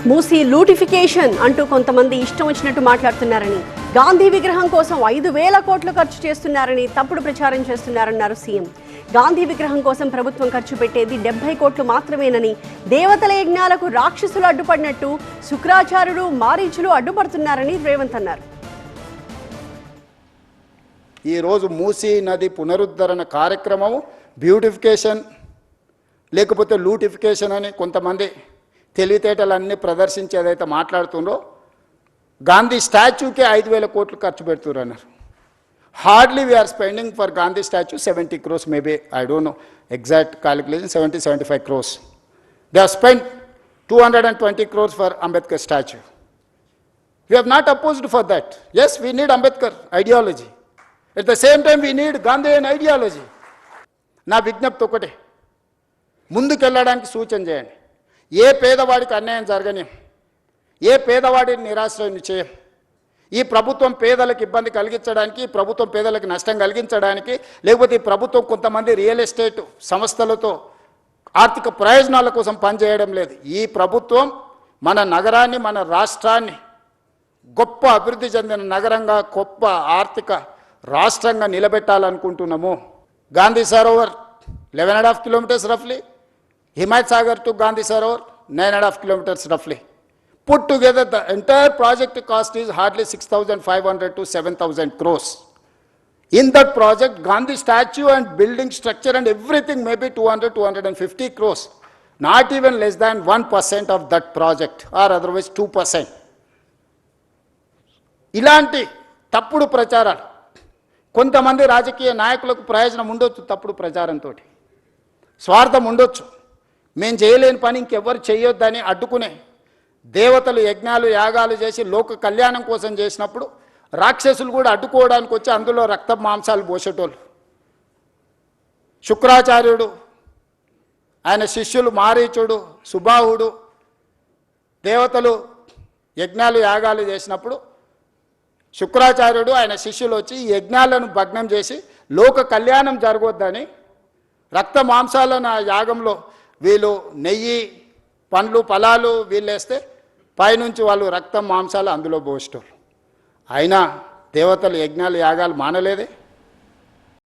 మూసీ లూటిఫికేషన్ అంటూ కొంతమంది ఇష్టం వచ్చినట్టు మాట్లాడుతున్నారని, గాంధీ విగ్రహం కోసం 5,000 కోట్లు ఖర్చు చేస్తున్నారని తప్పుడు ప్రచారం చేస్తున్నారన్నారు సీఎం. గాంధీ విగ్రహం కోసం ప్రభుత్వం ఖర్చు పెట్టేది 70 కోట్లు మాత్రమేనని, దేవతల యజ్ఞాలకు రాక్షసులు అడ్డుపడినట్టు శుక్రాచార్యుడు మారీచులు అడ్డుపడుతున్నారని రేవంత్ అన్నారు. ఈరోజు మూసీ నది పునరుద్ధరణ కార్యక్రమం బ్యూటిఫికేషన్ లేకపోతే లూటిఫికేషన్ అని కొంతమంది తెలివితేటలన్నీ ప్రదర్శించి ఏదైతే మాట్లాడుతుందో, గాంధీ స్టాచ్యూకే 5,000 కోట్లు ఖర్చు పెడుతున్నారు. Hardly we are spending for Gandhi statue 70 crores, maybe I don't know exact calculation, 70-75 crores. They have spent 220 crores for Ambedkar statue. We have not opposed for that. Yes, we need Ambedkar ideology. At the same time, we need Gandhian ideology. నా విజ్ఞప్తి ఒకటే, ముందుకెళ్ళడానికి సూచన చేయండి. ఏ పేదవాడికి అన్యాయం జరగని, ఏ పేదవాడిని నిరాశ్రయం చేయం. ఈ ప్రభుత్వం పేదలకు ఇబ్బంది కలిగించడానికి, ఈ ప్రభుత్వం పేదలకు నష్టం కలిగించడానికి, లేకపోతే ఈ ప్రభుత్వం కొంతమంది రియల్ ఎస్టేట్ సంస్థలతో ఆర్థిక ప్రయోజనాల కోసం పనిచేయడం లేదు. ఈ ప్రభుత్వం మన నగరాన్ని, మన రాష్ట్రాన్ని గొప్ప అభివృద్ధి చెందిన నగరంగా, గొప్ప ఆర్థిక రాష్ట్రంగా నిలబెట్టాలనుకుంటున్నాము. Gandhi Sarovar 11.5 kilometers roughly. Himayat Sagar to Gandhi Sarovar 9.5 kilometers roughly. Put together, the entire project cost is hardly 6,500 to 7,000 crores. In that project, Gandhi statue and building structure and everything may be 200-250 crores. Not even less than 1% of that project, or otherwise 2%. ఇలాంటి తప్పుడు ప్రచారాలు కొంతమంది రాజకీయ నాయకులకు ప్రయోజనం ఉండొచ్చు. తప్పుడు ప్రచారంతో స్వార్థం ఉండొచ్చు. మేము చేయలేని పని ఇంకెవ్వరు చేయొద్దని అడ్డుకునే దేవతలు యజ్ఞాలు యాగాలు చేసి లోక కళ్యాణం కోసం చేసినప్పుడు రాక్షసులు కూడా అడ్డుకోవడానికి వచ్చి అందులో రక్త మాంసాలు పోసేటోళ్ళు. శుక్రాచార్యుడు, ఆయన శిష్యులు మారీచుడు, సుబాహుడు దేవతలు యజ్ఞాలు యాగాలు చేసినప్పుడు శుక్రాచార్యుడు ఆయన శిష్యులు వచ్చి ఈ యజ్ఞాలను భగ్నం చేసి లోక కళ్యాణం జరగొద్దని రక్త మాంసాలను ఆ యాగంలో వీళ్ళు నెయ్యి, పండ్లు, ఫలాలు వీళ్ళు వేస్తే పైనుంచి వాళ్ళు రక్తం మాంసాలు అందులో పోసేటోళ్ళు. అయినా దేవతలు యజ్ఞాలు యాగాలు మానలేదే.